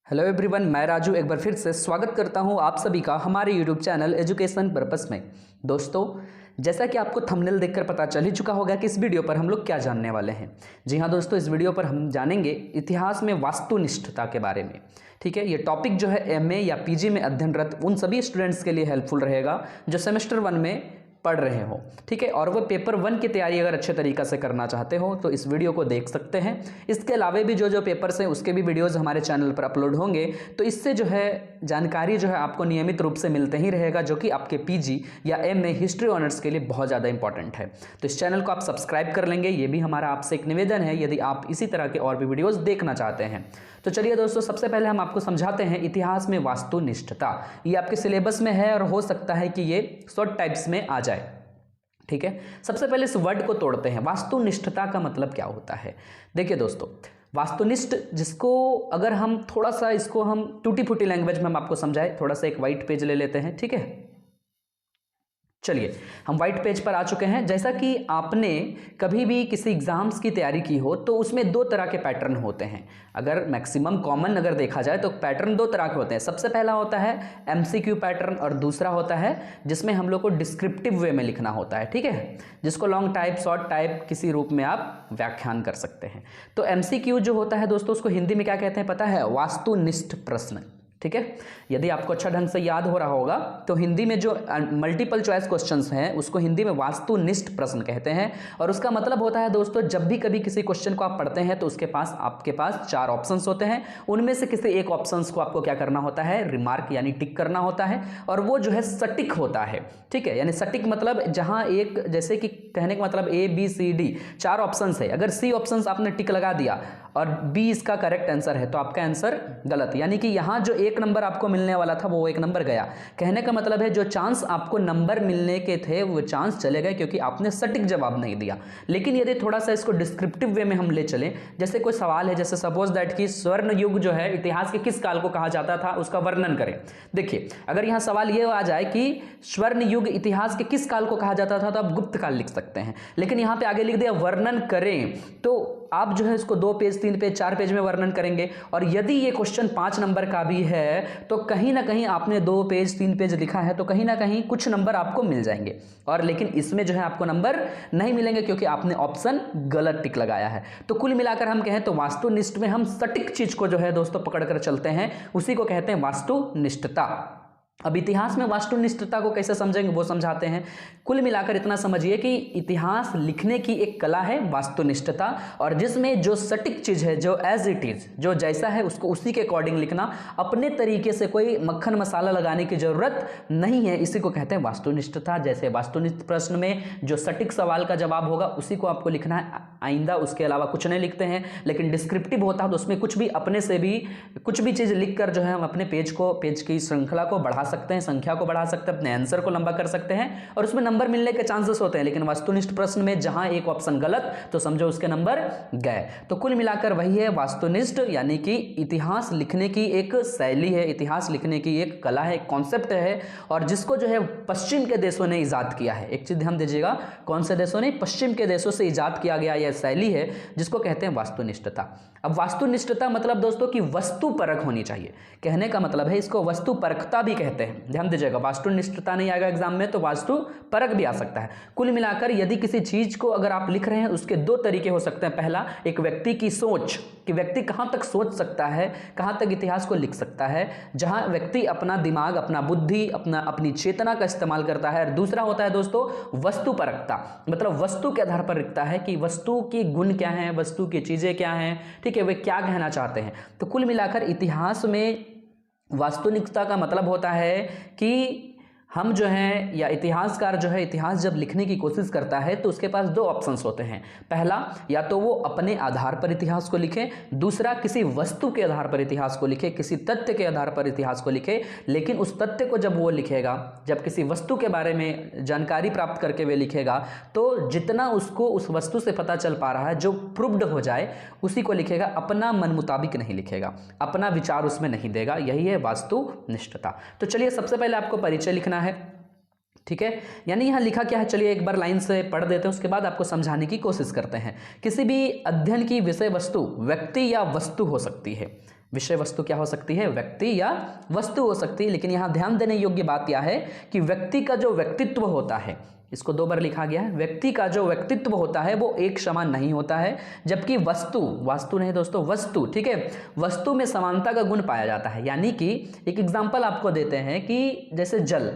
Hello everyone, मैं राजू एक बार फिर से स्वागत करता हूं आप सभी का हमारे यूट्यूब चैनल एजुकेशन पर्पस में। दोस्तों, जैसा कि आपको थंबनेल देखकर पता चल ही चुका होगा कि इस वीडियो पर हम लोग क्या जानने वाले हैं। जी हां दोस्तों, इस वीडियो पर हम जानेंगे इतिहास में वास्तुनिष्ठता के बारे में। ठीक है, ये टॉपिक जो है एमए या पीजी में अध्ययनरत उन सभी स्टूडेंट्स के लिए हेल्पफुल रहेगा जो सेमेस्टर 1 में पढ़ रहे हो। ठीक है, और वो पेपर 1 की तैयारी अगर अच्छे तरीके से करना चाहते हो तो इस वीडियो को देख सकते हैं। इसके अलावा भी जो पेपर्स हैं उसके भी वीडियोस हमारे चैनल पर अपलोड होंगे, तो इससे जो है जानकारी जो है आपको नियमित रूप से मिलते ही रहेगा, जो कि आपके पीजी या एमए हिस्ट्री ऑनर्स के लिए बहुत ज़्यादा इंपॉर्टेंट है। तो इस चैनल को आप सब्सक्राइब कर लेंगे, ये भी हमारा आपसे एक निवेदन है यदि आप इसी तरह के और भी वीडियोज़ देखना चाहते हैं। तो चलिए दोस्तों, सबसे पहले हम आपको समझाते हैं इतिहास में वास्तुनिष्ठता। ये आपके सिलेबस में है और हो सकता है कि ये शॉर्ट टाइप्स में आ जाए। ठीक है, सबसे पहले इस वर्ड को तोड़ते हैं। वास्तुनिष्ठता का मतलब क्या होता है? देखिए दोस्तों, वास्तुनिष्ठ जिसको अगर हम थोड़ा सा इसको हम टूटी फूटी लैंग्वेज में हम आपको समझाएं, थोड़ा सा एक वाइट पेज ले लेते हैं। ठीक है, चलिए हम व्हाइट पेज पर आ चुके हैं। जैसा कि आपने कभी भी किसी एग्जाम्स की तैयारी की हो तो उसमें दो तरह के पैटर्न होते हैं। अगर मैक्सिमम कॉमन अगर देखा जाए तो पैटर्न दो तरह के होते हैं। सबसे पहला होता है एमसीक्यू पैटर्न और दूसरा होता है जिसमें हम लोग को डिस्क्रिप्टिव वे में लिखना होता है। ठीक है, जिसको लॉन्ग टाइप, शॉर्ट टाइप किसी रूप में आप व्याख्यान कर सकते हैं। तो एमसीक्यू जो होता है दोस्तों, उसको हिंदी में क्या कहते हैं पता है? वास्तुनिष्ठ प्रश्न। ठीक है, यदि आपको अच्छा ढंग से याद हो रहा होगा तो हिंदी में जो मल्टीपल चॉइस क्वेश्चंस हैं उसको हिंदी में वास्तुनिष्ठ प्रश्न कहते हैं। और उसका मतलब होता है दोस्तों, जब भी कभी किसी क्वेश्चन को आप पढ़ते हैं तो उसके पास आपके पास 4 ऑप्शंस होते हैं। उनमें से किसी एक ऑप्शंस को आपको क्या करना होता है? रिमार्क यानी टिक करना होता है, और वो जो है सटीक होता है। ठीक है, यानी सटीक मतलब जहां एक, जैसे कि कहने का मतलब A B C D 4 options है, अगर सी ऑप्शंस आपने टिक लगा दिया और बी इसका करेक्ट आंसर है तो आपका आंसर गलत, यानी कि यहां जो एक नंबर आपको मिलने वाला था वो एक नंबर गया। कहने का मतलब है जो चांस आपको नंबर मिलने के थे वो चांस चले गए क्योंकि आपने सटीक जवाब नहीं दिया। लेकिन यदि थोड़ा सा इसको डिस्क्रिप्टिव वे में हम ले चलें, जैसे कोई सवाल है, जैसे सपोज दैट कि स्वर्ण युग जो है इतिहास के किस काल को कहा जाता था, उसका वर्णन करें। देखिए, अगर यहां सवाल ये आ जाए कि स्वर्ण युग इतिहास के किस काल को कहा जाता था तो आप गुप्त काल लिख सकते हैं। लेकिन यहां पे आगे लिख दिया वर्णन करें, तो आप जो है इसको 2 पेज, 3 पेज, 4 पेज में वर्णन करेंगे। और यदि ये क्वेश्चन 5 नंबर का भी है तो कहीं ना कहीं आपने 2 पेज 3 पेज लिखा है तो कहीं ना कहीं कुछ नंबर आपको मिल जाएंगे। और लेकिन इसमें जो है आपको नंबर नहीं मिलेंगे क्योंकि आपने ऑप्शन गलत टिक लगाया है। तो कुल मिलाकर हम कहें तो वास्तुनिष्ठ में हम सटीक चीज को जो है दोस्तों पकड़ कर चलते हैं, उसी को कहते हैं वास्तुनिष्ठता। अब इतिहास में वास्तुनिष्ठता को कैसे समझेंगे वो समझाते हैं। कुल मिलाकर इतना समझिए कि इतिहास लिखने की एक कला है वास्तुनिष्ठता, और जिसमें जो सटीक चीज है, जो एज इट इज, जो जैसा है उसको उसी के अकॉर्डिंग लिखना, अपने तरीके से कोई मक्खन मसाला लगाने की जरूरत नहीं है, इसी को कहते हैं वास्तुनिष्ठता। जैसे वास्तुनिष्ठ प्रश्न में जो सटीक सवाल का जवाब होगा उसी को आपको लिखना है, आइंदा उसके अलावा कुछ नहीं लिखते हैं। लेकिन डिस्क्रिप्टिव होता है तो उसमें कुछ भी अपने से भी कुछ भी चीज लिख कर जो है हम अपने पेज की श्रृंखला को बढ़ा सकते हैं, संख्या को बढ़ा सकते हैं, अपने आंसर को लंबा कर सकते हैं और उसमें नंबर मिलने के चांसेस होते हैं। लेकिन वस्तुनिष्ठ प्रश्न में जहां एक ऑप्शन गलत तो समझो उसके नंबर गए। तो कुल मिलाकर वही है वास्तुनिष्ठ, यानी कि इतिहास लिखने की एक शैली है, इतिहास लिखने की एक कला है, एक कॉन्सेप्ट है, और जिसको जो है पश्चिम के देशों ने ईजाद किया है। एक चीज ध्यान दीजिएगा, कौन से देशों ने? पश्चिम के देशों से ईजाद किया गया यह शैली है जिसको कहते हैं वास्तुनिष्ठता। अब वास्तुनिष्ठता मतलब दोस्तों की वस्तु परख होनी चाहिए। कहने का मतलब है इसको वस्तु परखता भी कहते हैं। ध्यान दीजिएगा, वास्तुनिष्ठता नहीं आएगा एग्जाम में तो वास्तु परख भी आ सकता है। कुल मिलाकर यदि किसी चीज को अगर आप लिख रहे हैं उसके 2 तरीके हो सकते हैं। पहला, एक व्यक्ति की सोच कि व्यक्ति कहां तक सोच सकता है, कहां तक इतिहास को लिख सकता है, जहां व्यक्ति अपना दिमाग, अपना बुद्धि, अपनी चेतना का इस्तेमाल करता है। और दूसरा होता है दोस्तों वस्तु परखता, मतलब वस्तु के आधार पर लिखता है कि वस्तु की गुण क्या है, वस्तु की चीजें क्या हैं, ठीक है, वे क्या कहना चाहते हैं। तो कुल मिलाकर इतिहास में वास्तुनिष्ठता का मतलब होता है कि हम जो हैं, या इतिहासकार जो है, इतिहास जब लिखने की कोशिश करता है तो उसके पास 2 ऑप्शंस होते हैं। पहला, या तो वो अपने आधार पर इतिहास को लिखे, दूसरा किसी वस्तु के आधार पर इतिहास को लिखे, किसी तथ्य के आधार पर इतिहास को लिखे। लेकिन उस तथ्य को जब वो लिखेगा, जब किसी वस्तु के बारे में जानकारी प्राप्त करके वे लिखेगा, तो जितना उसको उस वस्तु से पता चल पा रहा है, जो प्रूव्ड हो जाए उसी को लिखेगा, अपना मन मुताबिक नहीं लिखेगा, अपना विचार उसमें नहीं देगा। यही है वास्तुनिष्ठता। तो चलिए सबसे पहले आपको परिचय लिखना है। ठीक है, यानी यहां लिखा क्या है, चलिए एक बार लाइन से पढ़ देते हैं, उसके बाद आपको समझाने की कोशिश करते हैं। किसी भी अध्ययन की विषय वस्तु व्यक्ति या वस्तु हो सकती है। विषय वस्तु क्या हो सकती है? व्यक्ति या वस्तु हो सकती है। लेकिन यहाँ ध्यान देने योग्य बात यह है कि व्यक्ति का जो व्यक्तित्व होता है, इसको 2 बार लिखा गया है, व्यक्ति का जो व्यक्तित्व होता है वो एक समान नहीं होता है, जबकि वास्तु नहीं दोस्तों, वस्तु, ठीक है, वस्तु में समानता का गुण पाया जाता है। यानी कि एक एग्जांपल आपको देते हैं कि जैसे जल,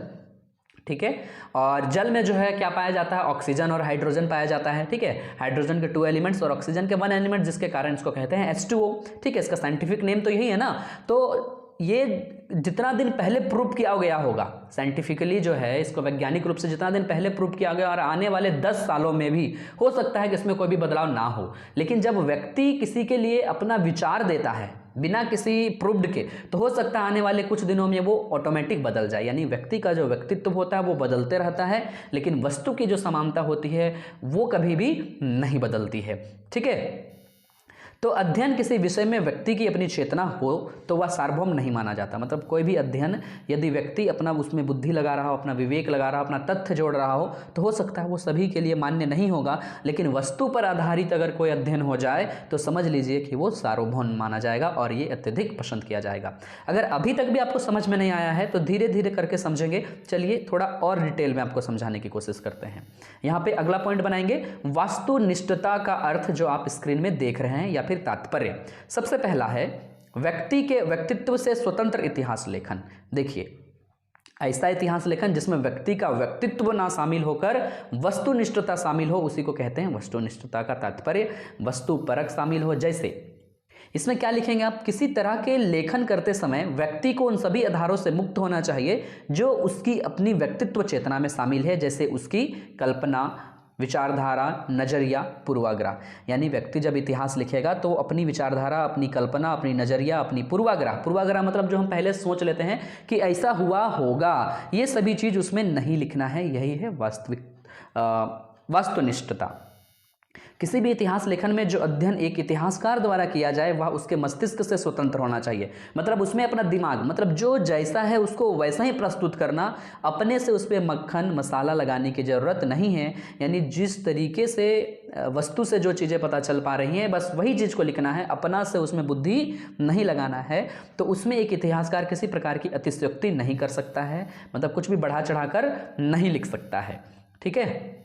ठीक है, और जल में जो है क्या पाया जाता है? ऑक्सीजन और हाइड्रोजन पाया जाता है, ठीक है, हाइड्रोजन के 2 एलिमेंट्स और ऑक्सीजन के 1 एलिमेंट, जिसके कारण इसको कहते हैं H2O, ठीक है, इसका साइंटिफिक नेम तो यही है ना। तो ये जितना दिन पहले प्रूव किया गया होगा साइंटिफिकली जो है, इसको वैज्ञानिक रूप से जितना दिन पहले प्रूव किया गया, और आने वाले 10 सालों में भी हो सकता है कि इसमें कोई भी बदलाव ना हो, लेकिन जब व्यक्ति किसी के लिए अपना विचार देता है बिना किसी प्रूव्ड के, तो हो सकता है आने वाले कुछ दिनों में वो ऑटोमेटिक बदल जाए। यानी व्यक्ति का जो व्यक्तित्व होता है वो बदलते रहता है, लेकिन वस्तु की जो समानता होती है वो कभी भी नहीं बदलती है, ठीक है। तो अध्ययन किसी विषय में व्यक्ति की अपनी चेतना हो तो वह सार्वभौम नहीं माना जाता। मतलब कोई भी अध्ययन यदि व्यक्ति अपना उसमें बुद्धि लगा रहा हो, अपना विवेक लगा रहा हो, अपना तथ्य जोड़ रहा हो, तो हो सकता है वो सभी के लिए मान्य नहीं होगा, लेकिन वस्तु पर आधारित अगर कोई अध्ययन हो जाए तो समझ लीजिए कि वो सार्वभौम माना जाएगा और ये अत्यधिक पसंद किया जाएगा। अगर अभी तक भी आपको समझ में नहीं आया है तो धीरे धीरे करके समझेंगे। चलिए थोड़ा और डिटेल में आपको समझाने की कोशिश करते हैं। यहाँ पे अगला पॉइंट बनाएंगे, वास्तुनिष्ठता का अर्थ जो आप स्क्रीन में देख रहे हैं या फिर तात्पर्य। सबसे पहला है व्यक्ति के व्यक्तित्व से स्वतंत्र इतिहास लेखन। देखिए, ऐसा इतिहास लेखन जिसमें व्यक्ति का व्यक्तित्व ना शामिल होकर वस्तुनिष्ठता शामिल हो, उसी को कहते हैं वस्तुनिष्ठता का तात्पर्य। वस्तु परक शामिल हो, जैसे इसमें क्या लिखेंगे आप? किसी तरह के लेखन करते समय व्यक्ति को उन सभी आधारों से मुक्त होना चाहिए जो उसकी अपनी व्यक्तित्व चेतना में शामिल है, जैसे उसकी कल्पना, विचारधारा, नजरिया, पूर्वाग्रह। यानी व्यक्ति जब इतिहास लिखेगा तो अपनी विचारधारा, अपनी कल्पना, अपनी नजरिया, अपनी पूर्वाग्रह मतलब जो हम पहले सोच लेते हैं कि ऐसा हुआ होगा, ये सभी चीज उसमें नहीं लिखना है। यही है वास्तुनिष्ठता। किसी भी इतिहास लेखन में जो अध्ययन एक इतिहासकार द्वारा किया जाए वह उसके मस्तिष्क से स्वतंत्र होना चाहिए। मतलब उसमें अपना दिमाग, मतलब जो जैसा है उसको वैसा ही प्रस्तुत करना, अपने से उस पर मक्खन मसाला लगाने की ज़रूरत नहीं है। यानी जिस तरीके से वस्तु से जो चीज़ें पता चल पा रही हैं बस वही चीज़ को लिखना है, अपना से उसमें बुद्धि नहीं लगाना है। तो उसमें एक इतिहासकार किसी प्रकार की अतिशयोक्ति नहीं कर सकता है, मतलब कुछ भी बढ़ा चढ़ा कर नहीं लिख सकता है, ठीक है।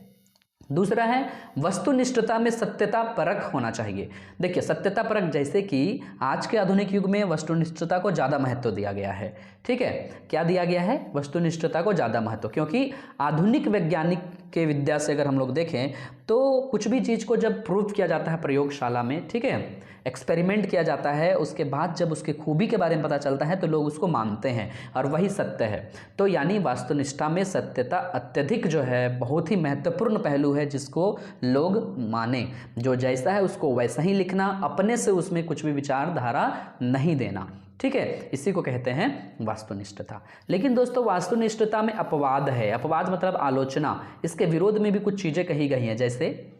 दूसरा है वस्तुनिष्ठता में सत्यता परख होना चाहिए। देखिए, सत्यता परख, जैसे कि आज के आधुनिक युग में वस्तुनिष्ठता को ज़्यादा महत्व दिया गया है, ठीक है। क्या दिया गया है? वस्तुनिष्ठता को ज़्यादा महत्व, क्योंकि आधुनिक वैज्ञानिक के विद्या से अगर हम लोग देखें तो कुछ भी चीज़ को जब प्रूव किया जाता है प्रयोगशाला में, ठीक है, एक्सपेरिमेंट किया जाता है, उसके बाद जब उसकी खूबी के बारे में पता चलता है तो लोग उसको मानते हैं और वही सत्य है। तो यानी वास्तुनिष्ठता में सत्यता अत्यधिक जो है बहुत ही महत्वपूर्ण पहलू है, जिसको लोग माने। जो जैसा है उसको वैसा ही लिखना, अपने से उसमें कुछ भी विचारधारा नहीं देना, ठीक है। इसी को कहते हैं वास्तुनिष्ठता। लेकिन दोस्तों, वास्तुनिष्ठता में अपवाद है। अपवाद मतलब आलोचना। इसके विरोध में भी कुछ चीज़ें कही गई हैं। जैसे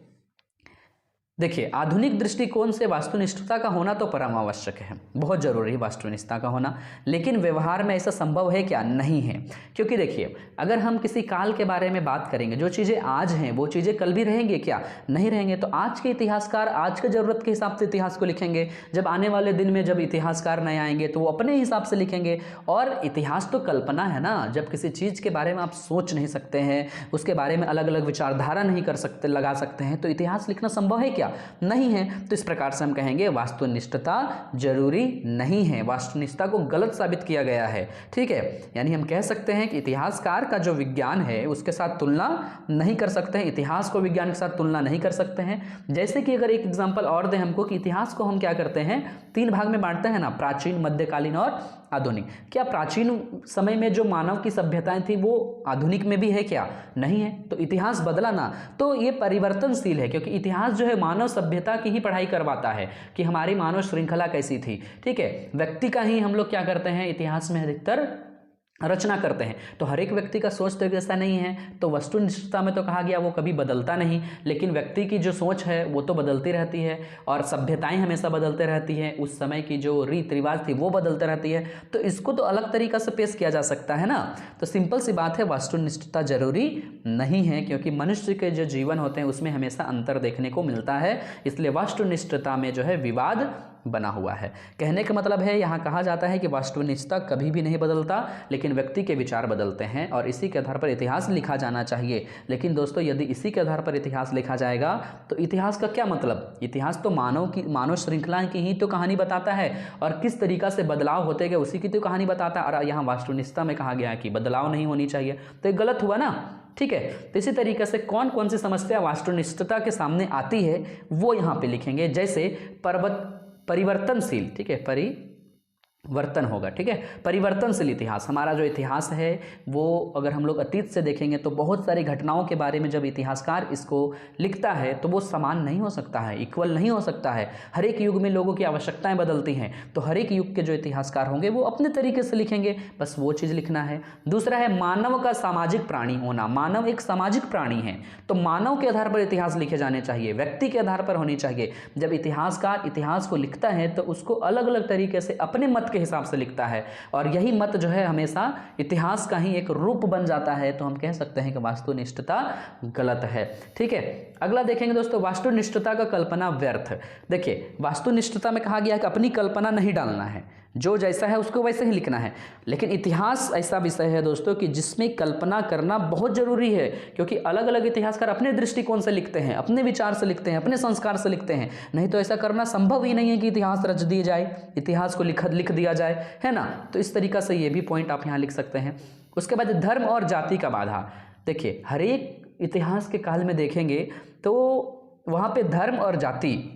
देखिए, आधुनिक दृष्टिकोण से वास्तुनिष्ठता का होना तो परम आवश्यक है, बहुत जरूरी है वास्तुनिष्ठता का होना। लेकिन व्यवहार में ऐसा संभव है क्या? नहीं है। क्योंकि देखिए, अगर हम किसी काल के बारे में बात करेंगे, जो चीज़ें आज हैं वो चीज़ें कल भी रहेंगे क्या? नहीं रहेंगे। तो आज के इतिहासकार आज के ज़रूरत के हिसाब से इतिहास को लिखेंगे। जब आने वाले दिन में जब इतिहासकार नए आएंगे तो वो अपने हिसाब से लिखेंगे। और इतिहास तो कल्पना है ना। जब किसी चीज़ के बारे में आप सोच नहीं सकते हैं, उसके बारे में अलग अलग विचारधारा नहीं कर सकते, लगा सकते हैं, तो इतिहास लिखना संभव है क्या? नहीं है। तो इस प्रकार से हम कहेंगे वास्तुनिष्ठता जरूरी नहीं है, वास्तुनिष्ठता को गलत साबित किया गया है, ठीक है। यानी हम कह सकते हैं कि इतिहासकार का जो विज्ञान है उसके साथ तुलना नहीं कर सकते हैं, इतिहास को विज्ञान के साथ तुलना नहीं कर सकते हैं। जैसे कि अगर एक एग्जांपल और दें हमको कि इतिहास को हम क्या करते हैं, 3 भाग में बांटते हैं ना, प्राचीन, मध्यकालीन और आधुनिक। क्या प्राचीन समय में जो मानव की सभ्यताएं थी वो आधुनिक में भी है क्या? नहीं है। तो इतिहास बदला ना। तो ये परिवर्तनशील है, क्योंकि इतिहास जो है मानव सभ्यता की ही पढ़ाई करवाता है कि हमारी मानव श्रृंखला कैसी थी, ठीक है। व्यक्ति का ही हम लोग क्या करते हैं, इतिहास में अधिकतर रचना करते हैं। तो हर एक व्यक्ति का सोच तो जैसा नहीं है। तो वस्तुनिष्ठता में तो कहा गया वो कभी बदलता नहीं, लेकिन व्यक्ति की जो सोच है वो तो बदलती रहती है, और सभ्यताएं हमेशा बदलते रहती हैं, उस समय की जो रीति रिवाज थी वो बदलते रहती है। तो इसको तो अलग तरीका से पेश किया जा सकता है ना। तो सिंपल सी बात है, वस्तुनिष्ठता जरूरी नहीं है, क्योंकि मनुष्य के जो जीवन होते हैं उसमें हमेशा अंतर देखने को मिलता है। इसलिए वस्तुनिष्ठता में जो है विवाद बना हुआ है। कहने का मतलब है, यहाँ कहा जाता है कि वास्तुनिष्ठता कभी भी नहीं बदलता, लेकिन व्यक्ति के विचार बदलते हैं और इसी के आधार पर इतिहास लिखा जाना चाहिए। लेकिन दोस्तों, यदि इसी के आधार पर इतिहास लिखा जाएगा तो इतिहास का क्या मतलब? इतिहास तो मानव श्रृंखला की ही तो कहानी बताता है और किस तरीका से बदलाव होते गए उसी की तो कहानी बताता है। और यहाँ वास्तुनिष्ठता में कहा गया है कि बदलाव नहीं होनी चाहिए, तो ये गलत हुआ ना। ठीक है, तो इसी तरीके से कौन कौन सी समस्या वास्तुनिष्ठता के सामने आती है वो यहाँ पे लिखेंगे। जैसे परिवर्तनशील, ठीक है, वर्तन होगा। ठीक है, परिवर्तनशील इतिहास। हमारा जो इतिहास है वो अगर हम लोग अतीत से देखेंगे तो बहुत सारी घटनाओं के बारे में जब इतिहासकार इसको लिखता है तो वो समान नहीं हो सकता है, इक्वल नहीं हो सकता है। हर एक युग में लोगों की आवश्यकताएं बदलती हैं, तो हर एक युग के जो इतिहासकार होंगे वो अपने तरीके से लिखेंगे, बस वो चीज़ लिखना है। दूसरा है मानव का सामाजिक प्राणी होना। मानव एक सामाजिक प्राणी है, तो मानव के आधार पर इतिहास लिखे जाने चाहिए, व्यक्ति के आधार पर होनी चाहिए। जब इतिहासकार इतिहास को लिखता है तो उसको अलग अलग तरीके से अपने मत हिसाब से लिखता है और यही मत जो है हमेशा इतिहास का ही एक रूप बन जाता है। तो हम कह सकते हैं कि वास्तुनिष्ठता गलत है। ठीक है, अगला देखेंगे दोस्तों, वास्तुनिष्ठता का कल्पना व्यर्थ। देखिए, वास्तुनिष्ठता में कहा गया है कि अपनी कल्पना नहीं डालना है, जो जैसा है उसको वैसे ही लिखना है। लेकिन इतिहास ऐसा विषय है दोस्तों कि जिसमें कल्पना करना बहुत जरूरी है, क्योंकि अलग अलग इतिहासकार अपने दृष्टिकोण से लिखते हैं, अपने विचार से लिखते हैं, अपने संस्कार से लिखते हैं। नहीं तो ऐसा करना संभव ही नहीं है कि इतिहास रच दिया जाए, इतिहास को लिख दिया जाए, है ना। तो इस तरीका से ये भी पॉइंट आप यहाँ लिख सकते हैं। उसके बाद धर्म और जाति का बाधा। देखिए, हर एक इतिहास के काल में देखेंगे तो वहाँ पे धर्म और जाति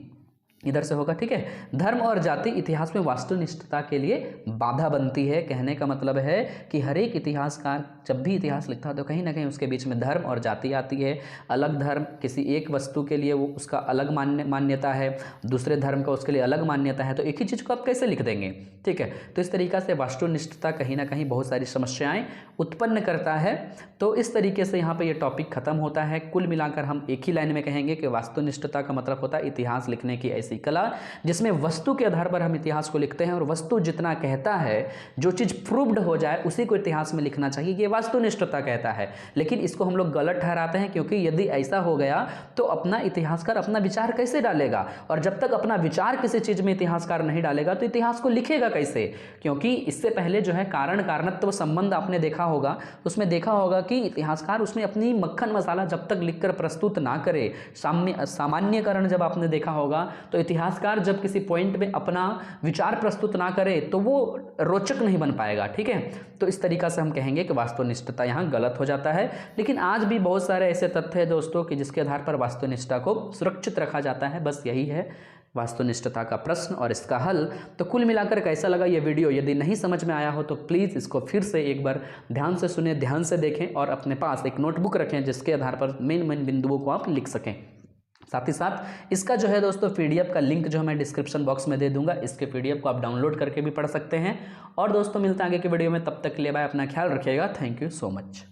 इधर से होगा। ठीक है, धर्म और जाति इतिहास में वास्तुनिष्ठता के लिए बाधा बनती है। कहने का मतलब है कि हर एक इतिहासकार जब भी इतिहास लिखता है तो कहीं ना कहीं उसके बीच में धर्म और जाति आती है। अलग धर्म किसी एक वस्तु के लिए वो उसका अलग मान्यता है, दूसरे धर्म का उसके लिए अलग मान्यता है, तो एक ही चीज़ को आप कैसे लिख देंगे? ठीक है, तो इस तरीक़ा से वास्तुनिष्ठता कहीं ना कहीं बहुत सारी समस्याएं उत्पन्न करता है। तो इस तरीके से यहाँ पर ये टॉपिक खत्म होता है। कुल मिलाकर हम एक ही लाइन में कहेंगे कि वास्तुनिष्ठता का मतलब होता है इतिहास लिखने की ऐसी कला जिसमें वस्तु के आधार पर हम इतिहास को लिखते हैं और वस्तु जितना कहता है, जो चीज़ प्रूव्ड हो जाए उसी को इतिहास में लिखना चाहिए, ये वास्तुनिष्ठता कहता है। लेकिन इसको हम लोग गलत ठहराते हैं, क्योंकि यदि ऐसा हो गया तो अपना इतिहासकार अपना विचार कैसे डालेगा? और जब तक अपना विचार किसी चीज़ में इतिहासकार नहीं डालेगा तो इतिहास को लिखेगा कैसे? क्योंकि इससे पहले जो है कारण कारणत्व संबंध आपने देखा होगा, उसमें देखा होगा कि इतिहासकार उसमें अपनी मक्खन मसाला जब तक लिखकर प्रस्तुत ना करे, सामान्यकरण जब आपने देखा होगा, तो इतिहासकार जब किसी पॉइंट में अपना विचार प्रस्तुत ना करे तो वो रोचक नहीं बन पाएगा। ठीक है, तो इस तरीका से हम कहेंगे कि वास्तुनिष्ठता यहाँ गलत हो जाता है। लेकिन आज भी बहुत सारे ऐसे तथ्य हैं दोस्तों कि जिसके आधार पर वास्तुनिष्ठता को सुरक्षित रखा जाता है। बस यही है वास्तुनिष्ठता का प्रश्न और इसका हल। तो कुल मिलाकर कैसा लगा ये वीडियो? यदि नहीं समझ में आया हो तो प्लीज़ इसको फिर से एक बार ध्यान से सुने, ध्यान से देखें और अपने पास एक नोटबुक रखें जिसके आधार पर मेन बिंदुओं को आप लिख सकें। साथ ही साथ इसका जो है दोस्तों PDF का लिंक जो मैं डिस्क्रिप्शन बॉक्स में दे दूंगा, इसके PDF को आप डाउनलोड करके भी पढ़ सकते हैं। और दोस्तों मिलते हैं आगे के वीडियो में, तब तक के लिए बाय, अपना ख्याल रखिएगा। Thank you so much.